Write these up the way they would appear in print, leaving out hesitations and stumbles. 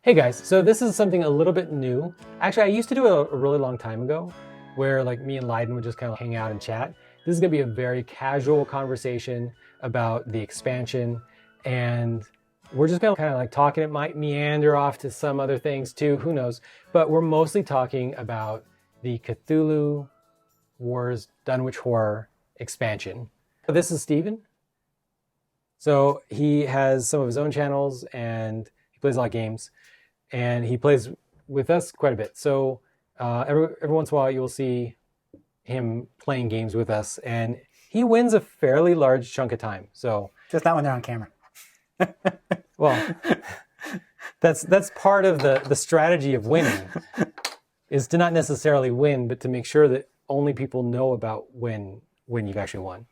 Hey guys, so this is something a little bit new. Actually, I used to do it a really long time ago where like me and Leiden would just kind of hang out and chat. This is gonna be a very casual conversation about the expansion, and we're just gonna kind of like talking. It might meander off to some other things too, who knows? But we're mostly talking about the Cthulhu Wars Dunwich Horror expansion. This is Steven. So he has some of his own channels and he plays a lot of games. And he plays with us quite a bit. So every once in a while, you'll see him playing games with us, and he wins a fairly large chunk of time. So just not when they're on camera. Well, that's part of the strategy of winning, is to not necessarily win, but to make sure that only people know about when you've actually won.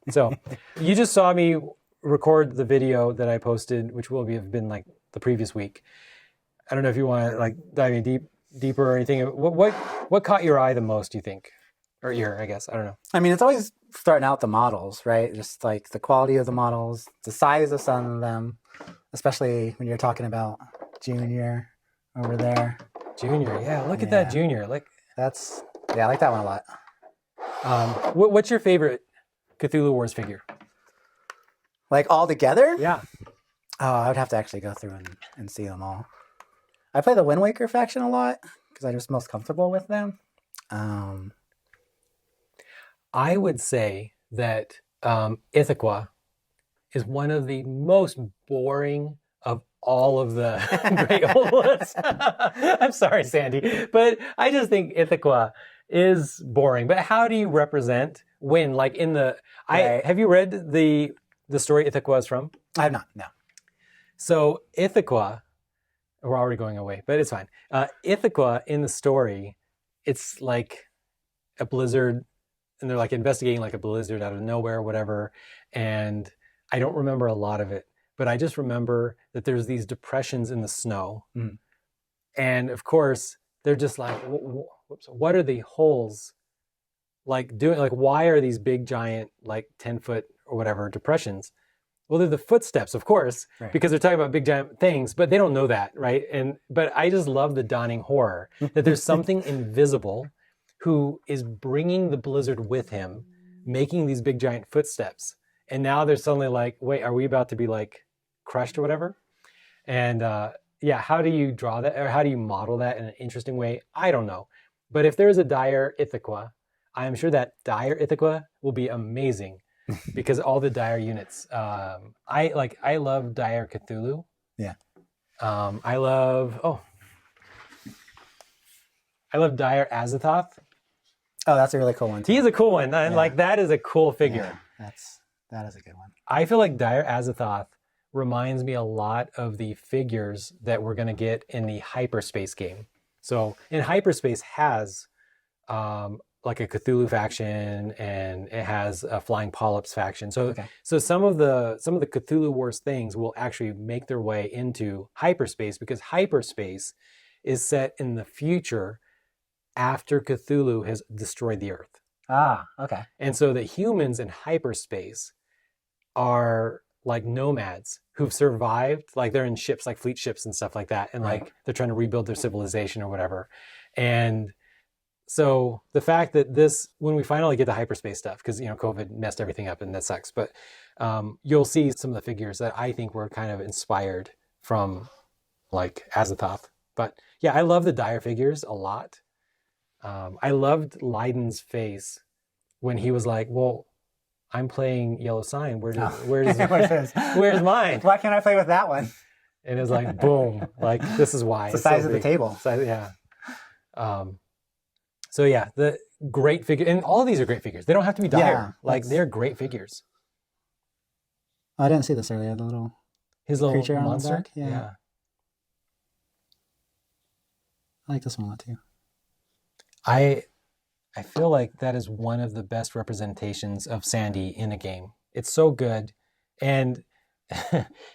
So you just saw me record the video that I posted, which will have been like the previous week. I don't know if you want to like dive in deeper or anything. What caught your eye the most, do you think? Or ear, I guess. I don't know. I mean, it's always starting out the models, right? Just like the quality of the models, the size of some of them, especially when you're talking about Junior over there. Junior, yeah. Look at that Junior. Like I like that one a lot. What's your favorite Cthulhu Wars figure? Like all together? Yeah. Oh, I would have to actually go through and see them all. I play the Wind Waker faction a lot because I'm just most comfortable with them. I would say that Ithaca is one of the most boring of all of the great old ones. I'm sorry, Sandy, but I just think Ithaca is boring. But how do you represent when, like in the... Have you read the story Ithaca is from? I have not, no. So Ithaca... We're already going away, but it's fine. Ithaca in the story, it's like a blizzard, and they're like investigating like a blizzard out of nowhere or whatever. And I don't remember a lot of it, but I just remember that there's these depressions in the snow. Mm. And of course, they're just like, what are the holes like doing? Like, why are these big, giant, like 10-foot or whatever depressions? Well, they're the footsteps, of course, right, because they're talking about big giant things, but they don't know that, right? But I just love the dawning horror that there's something invisible who is bringing the blizzard with him, making these big giant footsteps. And now they're suddenly like, wait, are we about to be like crushed or whatever? And how do you draw that, or how do you model that in an interesting way? I don't know. But if there's a dire Ithaca, I'm sure that dire Ithaca will be amazing. Because all the dire units, I love dire Cthulhu. Yeah. I love dire Azathoth. Oh, that's a really cool one too. He's a cool one, and like that is a cool figure. Yeah, that is a good one. I feel like dire Azathoth reminds me a lot of the figures that we're gonna get in the Hyperspace game. So in Hyperspace has like a Cthulhu faction, and it has a Flying Polyps faction. So some of the Cthulhu Wars things will actually make their way into Hyperspace, because Hyperspace is set in the future after Cthulhu has destroyed the Earth. Ah, okay. And so the humans in Hyperspace are like nomads who've survived, like they're in ships, like fleet ships and stuff like that, and like they're trying to rebuild their civilization or whatever. And so the fact that when we finally get the Hyperspace stuff, because COVID messed everything up and that sucks, but you'll see some of the figures that I think were kind of inspired from like Azathoth. But yeah, I love the dire figures a lot. I loved Leiden's face when he was like, "Well, I'm playing Yellow Sign. Where's mine? Why can't I play with that one?" And it's like, boom, like this is why. It's the size of the table. Yeah. So yeah, the great figure, and all of these are great figures. They don't have to be dire. They're great figures. I didn't see this earlier. His little creature monster. On the back. Yeah. I like this one a lot too. I feel like that is one of the best representations of Sandy in a game. It's so good, and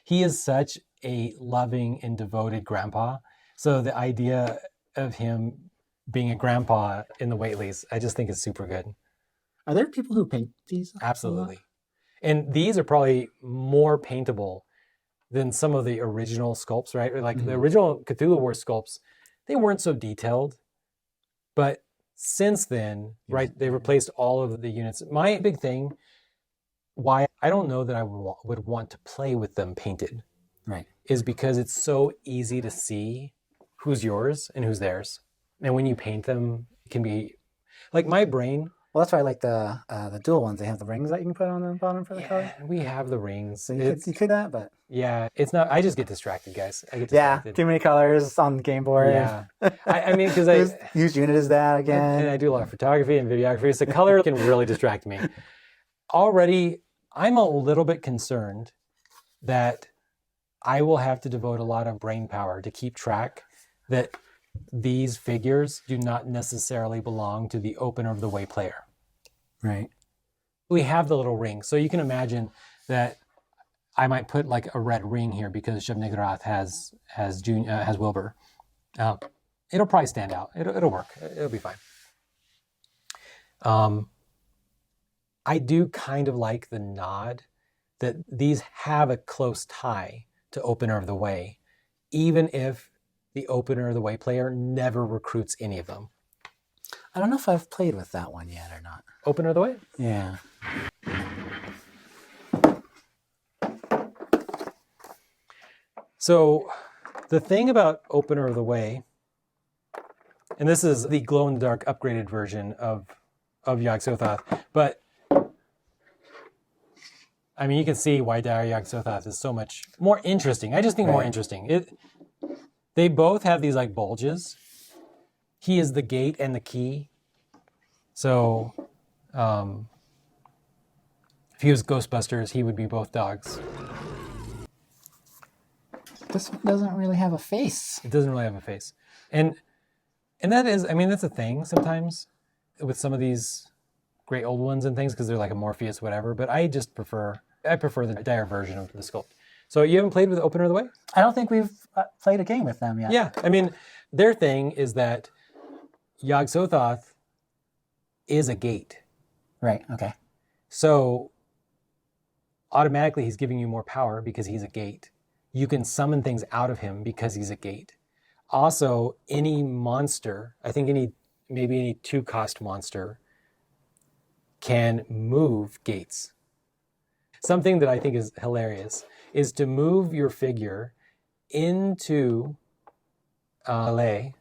he is such a loving and devoted grandpa. So the idea of him being a grandpa in the Whateleys, I just think is super good. Are there people who paint these? Absolutely. And these are probably more paintable than some of the original sculpts, right? Like the original Cthulhu Wars sculpts, they weren't so detailed. But since then, right, they replaced all of the units. My big thing, why I don't know that I would want to play with them painted, Right. is because it's so easy to see who's yours and who's theirs. And when you paint them, it can be like my brain. Well, that's why I like the dual ones. They have the rings that you can put on the bottom for the color. We have the rings. So you could that, but yeah, it's not. I just get distracted, guys. I get yeah, distracted. too many colors on the game board. Yeah, I mean, because I whose unit is that again? and I do a lot of photography and videography, so color can really distract me. Already, I'm a little bit concerned that I will have to devote a lot of brain power to keep track that these figures do not necessarily belong to the opener of the way player. Right. We have the little ring, so you can imagine that I might put like a red ring here because Shub-Niggurath has Wilbur. It'll probably stand out. It'll work. It'll be fine. I do kind of like the nod that these have a close tie to Opener of the Way, even if the Opener of the Way player never recruits any of them. I don't know if I've played with that one yet or not. Opener of the Way? Yeah. So the thing about Opener of the Way, and this is the glow-in-the-dark upgraded version of Yog-Sothoth, but I mean, you can see why Dire Yog-Sothoth is so much more interesting. I just think more interesting. They both have these like bulges. He is the gate and the key. So if he was Ghostbusters, he would be both dogs. This one doesn't really have a face. It doesn't really have a face. And that is, I mean, that's a thing sometimes with some of these great old ones and things because they're like a Morpheus, whatever. But I prefer the Dire version of the sculpt. So you haven't played with Opener of the Way? I don't think we've played a game with them yet. Yeah, I mean, their thing is that Yog-Sothoth is a gate. Right, okay. So automatically he's giving you more power because he's a gate. You can summon things out of him because he's a gate. Also, any monster, I think maybe any 2-cost monster can move gates. Something that I think is hilarious is to move your figure into LA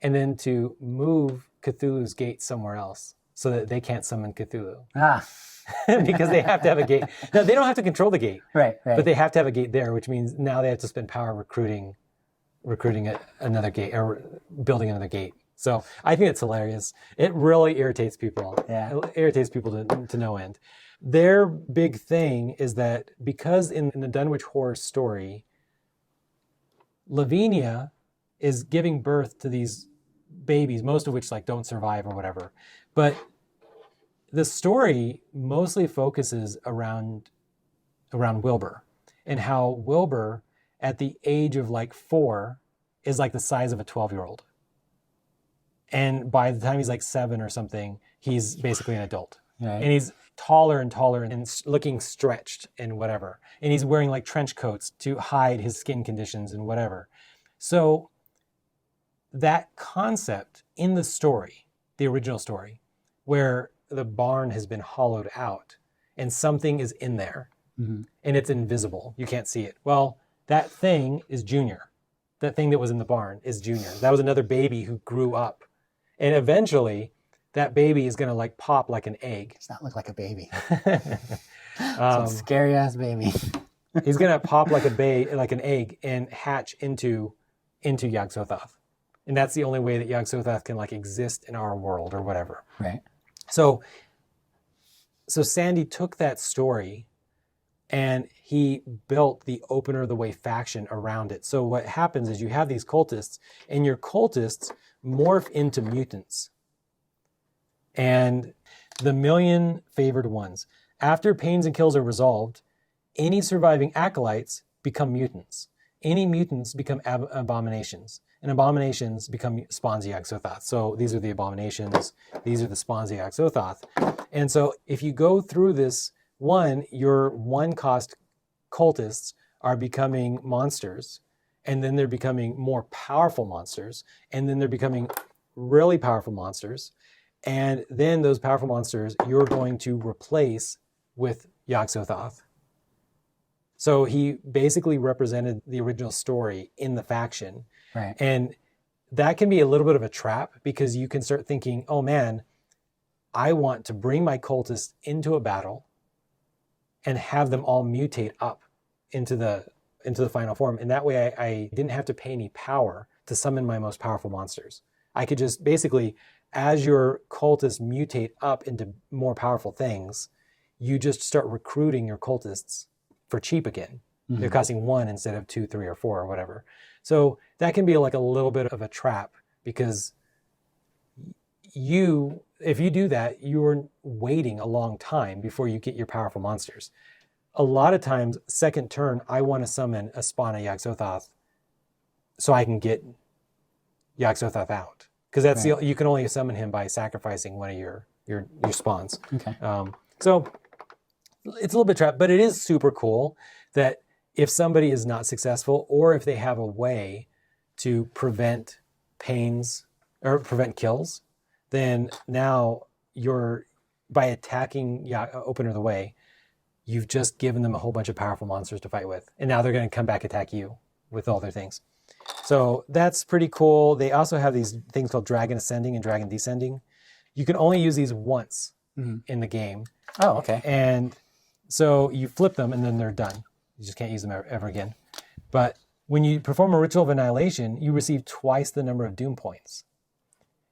and then to move Cthulhu's gate somewhere else so that they can't summon Cthulhu. Because they have to have a gate. Now, they don't have to control the gate. Right. But they have to have a gate there, which means now they have to spend power recruiting another gate or building another gate. So I think it's hilarious. It really irritates people. Yeah. It irritates people to no end. Their big thing is that because in the Dunwich Horror story, Lavinia is giving birth to these babies, most of which like don't survive or whatever. But the story mostly focuses around Wilbur and how Wilbur at the age of like 4 is like the size of a 12-year-old. And by the time he's like 7 or something, he's basically an adult. Right. And he's taller and taller and looking stretched and whatever. And he's wearing like trench coats to hide his skin conditions and whatever. So that concept in the story, the original story, where the barn has been hollowed out and something is in there and it's invisible, you can't see it. Well, that thing is Junior. That thing that was in the barn is Junior. That was another baby who grew up. And eventually, that baby is going to like pop like an egg. Does not look like a baby. Some scary ass baby. He's going to pop like an egg and hatch into Yog-Sothoth. And that's the only way that Yog-Sothoth can like exist in our world or whatever. Right. So Sandy took that story and he built the Opener of the Way faction around it. So what happens is you have these cultists and your cultists morph into mutants. And the million favored ones. After pains and kills are resolved, any surviving acolytes become mutants. Any mutants become abominations. And abominations become spawns of Yog-Sothoth. So these are the abominations. These are the spawns of Yog-Sothoth. And so if you go through this, your 1-cost cultists are becoming monsters, and then they're becoming more powerful monsters, and then they're becoming really powerful monsters, and then those powerful monsters you're going to replace with Yog-Sothoth. So he basically represented the original story in the faction. Right. And that can be a little bit of a trap because you can start thinking, oh man, I want to bring my cultists into a battle and have them all mutate up into the final form. And that way I didn't have to pay any power to summon my most powerful monsters. I could just basically, as your cultists mutate up into more powerful things, you just start recruiting your cultists for cheap again. Mm-hmm. They're costing 1 instead of 2, 3, or 4 or whatever. So that can be like a little bit of a trap because if you do that, you're waiting a long time before you get your powerful monsters. A lot of times, second turn, I want to summon a spawn of Yog-Sothoth so I can get Yog-Sothoth out. Because that's right. You can only summon him by sacrificing one of your spawns. Okay. So it's a little bit trapped, but it is super cool that if somebody is not successful or if they have a way to prevent pains or prevent kills, then now by attacking Opener of the Way, you've just given them a whole bunch of powerful monsters to fight with. And now they're going to come back attack you with all their things. So that's pretty cool. They also have these things called Dragon Ascending and Dragon Descending. You can only use these once in the game. Oh, okay. And so you flip them and then they're done. You just can't use them ever again. But when you perform a Ritual of Annihilation, you receive twice the number of Doom points.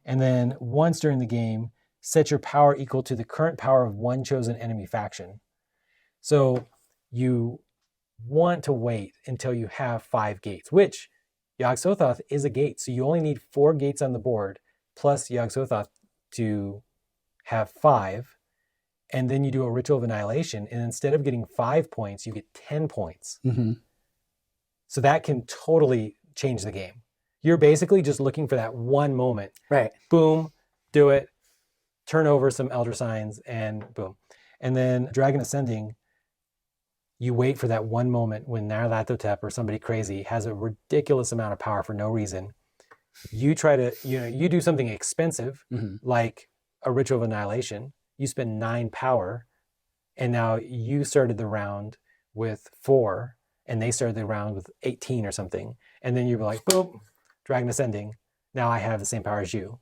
And then once during the game, set your power equal to the current power of one chosen enemy faction. So you want to wait until you have 5 gates, which Yog-Sothoth is a gate. So you only need 4 gates on the board plus Yog-Sothoth to have 5. And then you do a Ritual of Annihilation, and instead of getting 5 points, you get 10 points. Mm-hmm. So that can totally change the game. You're basically just looking for that one moment. Right. Boom, do it, turn over some Elder Signs, and boom. And then Dragon Ascending, you wait for that one moment when Nyarlathotep or somebody crazy has a ridiculous amount of power for no reason. You try to, you do something expensive, like a Ritual of Annihilation. You spend 9 power, and now you started the round with 4, and they started the round with 18 or something. And then you're like, boom, Dragon Ascending. Now I have the same power as you.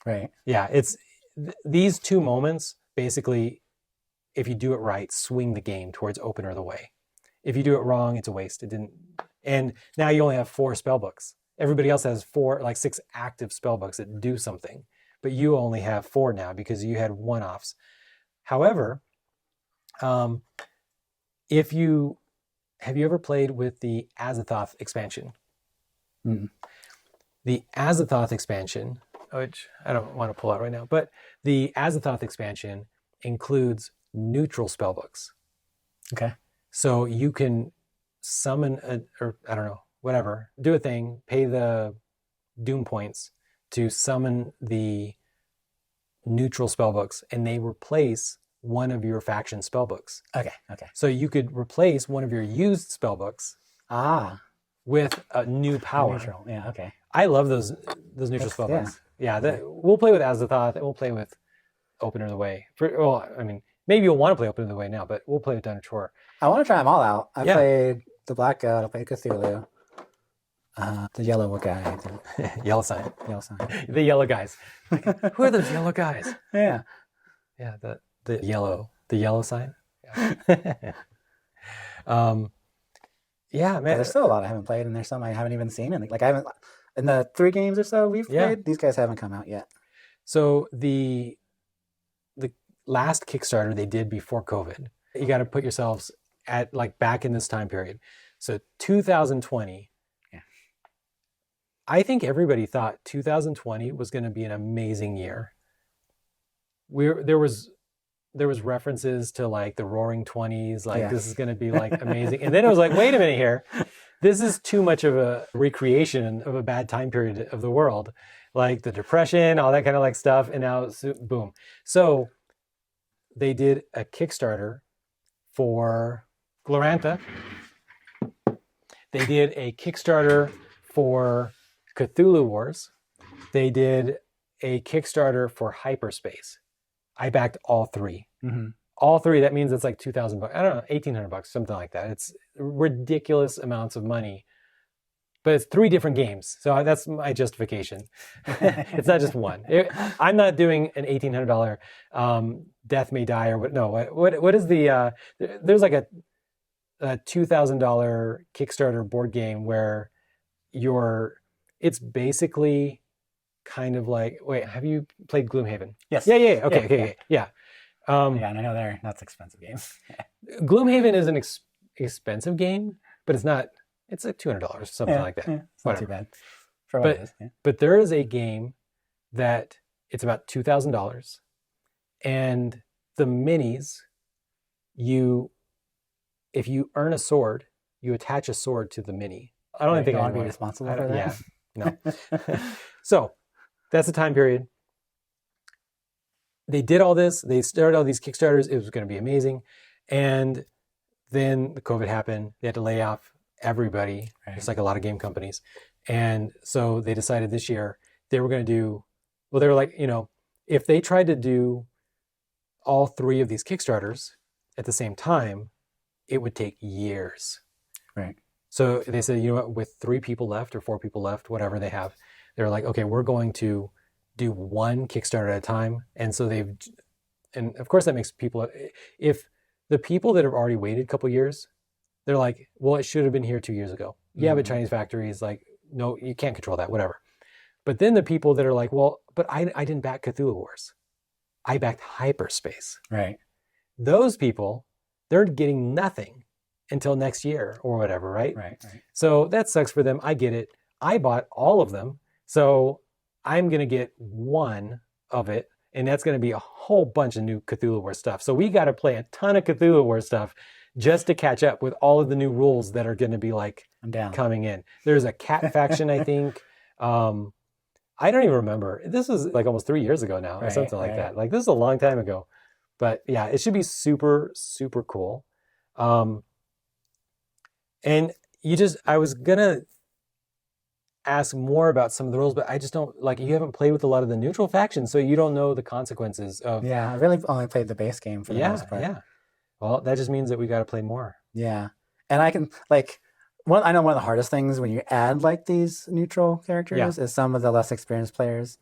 Right. Yeah, it's these 2 moments, basically, if you do it right, swing the game towards Opener of the Way. If you do it wrong, it's a waste. It didn't. And now you only have 4 spellbooks. Everybody else has 6 active spellbooks that do something. But you only have 4 now because you had one-offs. However, have you ever played with the Azathoth expansion? Mm. The Azathoth expansion, which I don't want to pull out right now, but the Azathoth expansion includes neutral spellbooks. Okay. So you can summon do a thing, pay the Doom points to summon the neutral spellbooks, and they replace one of your faction spellbooks. Okay. So you could replace one of your used spellbooks with a new power. Neutral. Yeah, okay. I love those neutral spellbooks. Yeah, we'll play with Azathoth, and we'll play with Opener of the Way. Maybe you'll want to play Opener of the Way now, but we'll play with Dunwich Horror. I want to try them all out. I played the Black God, I played Cthulhu. The yellow guy. Yellow sign. Yellow sign. The yellow guys. Who are those yellow guys? Yeah. Yeah, the yellow sign. Yeah. Yeah, man. There's still a lot I haven't played, and there's some I haven't even seen. And in the 3 games or so we've played, these guys haven't come out yet. So the last Kickstarter they did before COVID, you got to put yourselves at back in this time period. So 2020. I think everybody thought 2020 was going to be an amazing year. There was references to the Roaring 20s, this is going to be amazing. And then it was wait a minute here. This is too much of a recreation of a bad time period of the world, the Depression, all that kind of stuff. And now, boom. So they did a Kickstarter for Glorantha. They did a Kickstarter for Cthulhu Wars. They did a Kickstarter for Hyperspace. I backed all three. Mm-hmm. All three. That means it's like $2,000. I don't know, $1,800, something like that. It's ridiculous amounts of money. But it's 3 different games, so that's my justification. It's not just one. I'm not doing an $1,800 Death May Die or what? No, what is the? There's like a $2,000 Kickstarter board game where it's basically kind of like. Wait, have you played Gloomhaven? Yes. Yeah. Okay. Yeah. And I know that's expensive games. Gloomhaven is an expensive game, but it's not. It's like $200, something like that. Yeah, it's not too bad for what it is. Yeah. But there is a game that it's about $2,000, and the minis, if you earn a sword, you attach a sword to the mini. I don't think I want to be responsible for that. Yeah, no. So that's the time period. They did all this. They started all these Kickstarters. It was going to be amazing, and then the COVID happened. They had to lay off everybody, just like a lot of game companies. And so they decided this year they were going to do, well, they were like, if they tried to do all 3 of these Kickstarters at the same time, it would take years. Right. So they said, you know what, with 3 people left or 4 people left, whatever they have, they're like, okay, we're going to do one Kickstarter at a time. And so and of course that makes people, if the people that have already waited a couple years, they're like, well, it should have been here 2 years ago. Yeah, but Chinese factories, like, no, you can't control that, whatever. But then the people that are like, well, but I didn't back Cthulhu Wars. I backed Hyperspace. Right. Those people, they're getting nothing until next year or whatever, right? Right. So that sucks for them. I get it. I bought all of them. So I'm going to get one of it. And that's going to be a whole bunch of new Cthulhu Wars stuff. So we got to play a ton of Cthulhu Wars stuff just to catch up with all of the new rules that are going to be like coming in. There's a cat faction, I think. I don't even remember. This was like almost 3 years ago now or something like that. Like this is a long time ago. But yeah, it should be super, super cool. And I was going to ask more about some of the rules, but I just don't, like, you haven't played with a lot of the neutral factions, so you don't know the consequences of... Yeah, I really only played the base game for the most part. Yeah. Well, that just means that we got to play more. Yeah. And I can, like, I know one of the hardest things when you add, like, these neutral characters is some of the less experienced players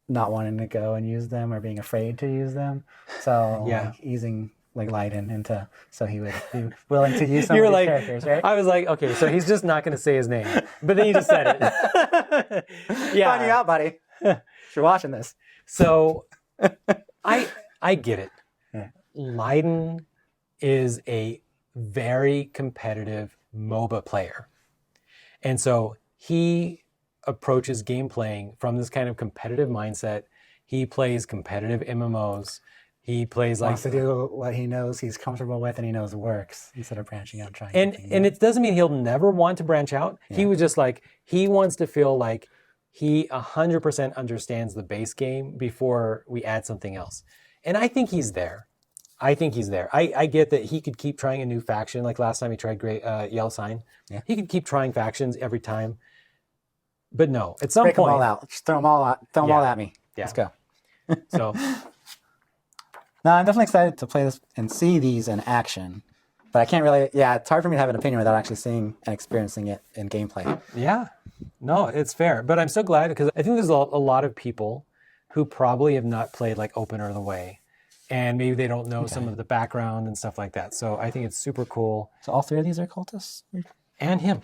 not wanting to go and use them or being afraid to use them. So, like, easing, like, Leiden into, so he would be willing to use some of these characters, right? I was like, okay, so he's just not going to say his name. But then you just said it. Find you out, buddy. If you're watching this. So, I get it. Yeah. Leiden is a very competitive MOBA player. And so he approaches game playing from this kind of competitive mindset. He plays competitive MMOs. He plays wants to do what he knows he's comfortable with and he knows works instead of branching out and trying. And it doesn't mean he'll never want to branch out. Yeah. He was just like, he wants to feel like he 100% understands the base game before we add something else. And I think he's there. I get that he could keep trying a new faction. Like last time he tried Yellow Sign. Yeah. He could keep trying factions every time. But no, at some point... Break them all out. Just throw them all out. Throw them all at me. Yeah. Let's go. So... No, I'm definitely excited to play this and see these in action. But I can't really... Yeah, it's hard for me to have an opinion without actually seeing and experiencing it in gameplay. Yeah. No, it's fair. But I'm so glad because I think there's a lot of people who probably have not played like Open or The Way. And maybe they don't know some of the background and stuff like that. So I think it's super cool. So all 3 of these are cultists? And him.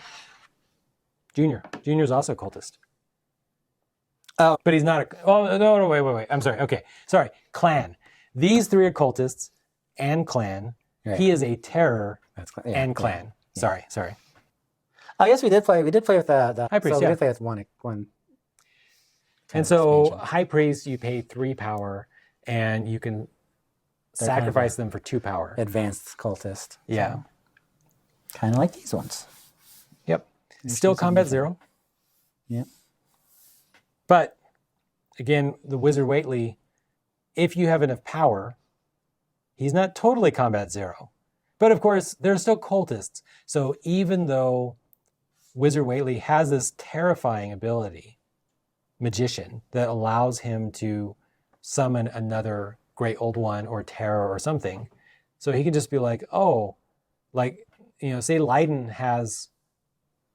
Junior. Junior's also a cultist. Oh. But he's not a... Oh, no, wait. I'm sorry. Okay. Sorry. Clan. These 3 are cultists and clan. Right. He is a terror and clan. Yeah. Sorry. Oh, yes, we did play with the High Priest, we did play with one. And so High Priest, you pay 3 power and you can sacrifice them for 2 power. Advanced cultist. Yeah. So. Kind of like these ones. Yep. Still combat 0. Yep. But again, the Wizard Whately, if you have enough power, he's not totally combat 0. But of course, they're still cultists. So even though Wizard Whately has this terrifying ability, magician, that allows him to summon another great old one or terror or something. So he can just be like, oh, like, say Leiden has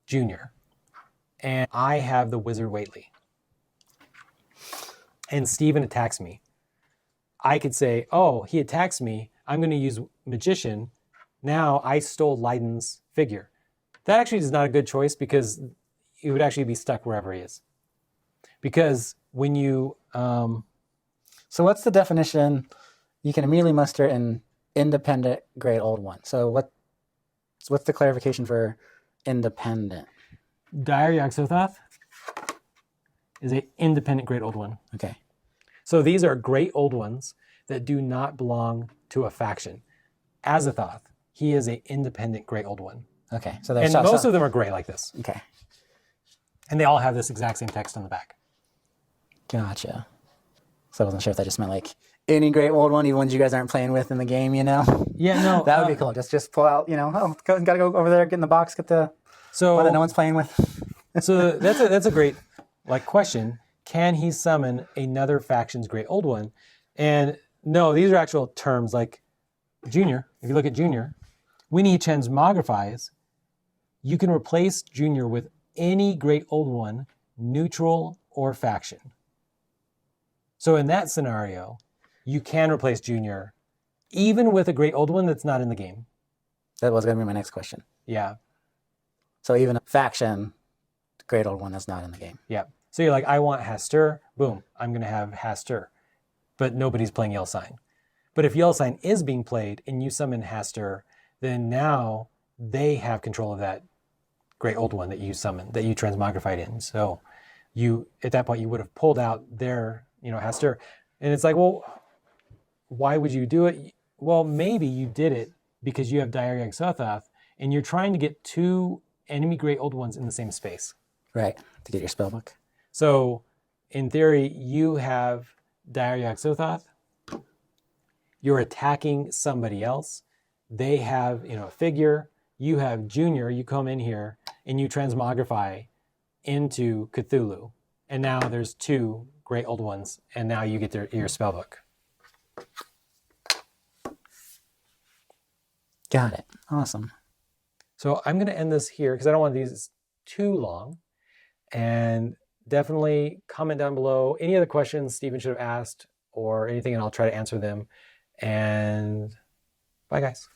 Junior and I have the Wizard Whately and Steven attacks me. I could say, oh, he attacks me. I'm going to use magician. Now I stole Leiden's figure. That actually is not a good choice because he would actually be stuck wherever he is. Because when you... So what's the definition? You can immediately muster an independent great old one. So what's the clarification for independent? Dire Yog-Sothoth is an independent great old one. Okay. So these are great old ones that do not belong to a faction. Azathoth, he is an independent great old one. Okay. So and most of them are gray like this. Okay. And they all have this exact same text on the back. Gotcha. So I wasn't sure if that just meant like any great old one, even ones you guys aren't playing with in the game, Yeah, no. That would be cool. Just pull out, gotta go over there, get in the box, get the one that no one's playing with. So that's a great question. Can he summon another faction's great old one? And no, these are actual terms like Junior. If you look at Junior, when he transmogrifies, you can replace Junior with any great old one, neutral or faction. So in that scenario, you can replace Junior even with a great old one that's not in the game. That was going to be my next question. Yeah. So even a faction, great old one that's not in the game. Yeah. So you're like, I want Hastur. Boom. I'm going to have Hastur. But nobody's playing Yell-Sign. But if Yell-Sign is being played and you summon Hastur, then now they have control of that great old one that you summoned, that you transmogrified in. So you, at that point, you would have pulled out their, Hastur. And it's like, well, why would you do it? Well, maybe you did it because you have Dire Yog-Sothoth and you're trying to get two enemy great old ones in the same space. Right, to get your spellbook. So in theory, you have Dire Yog-Sothoth. You're attacking somebody else. They have, a figure. You have Junior. You come in here and you transmogrify into Cthulhu. And now there's two great old ones. And now you get your spellbook. Got it. Awesome. So I'm going to end this here because I don't want these too long. And definitely comment down below any other questions Stephen should have asked or anything, and I'll try to answer them. And bye, guys.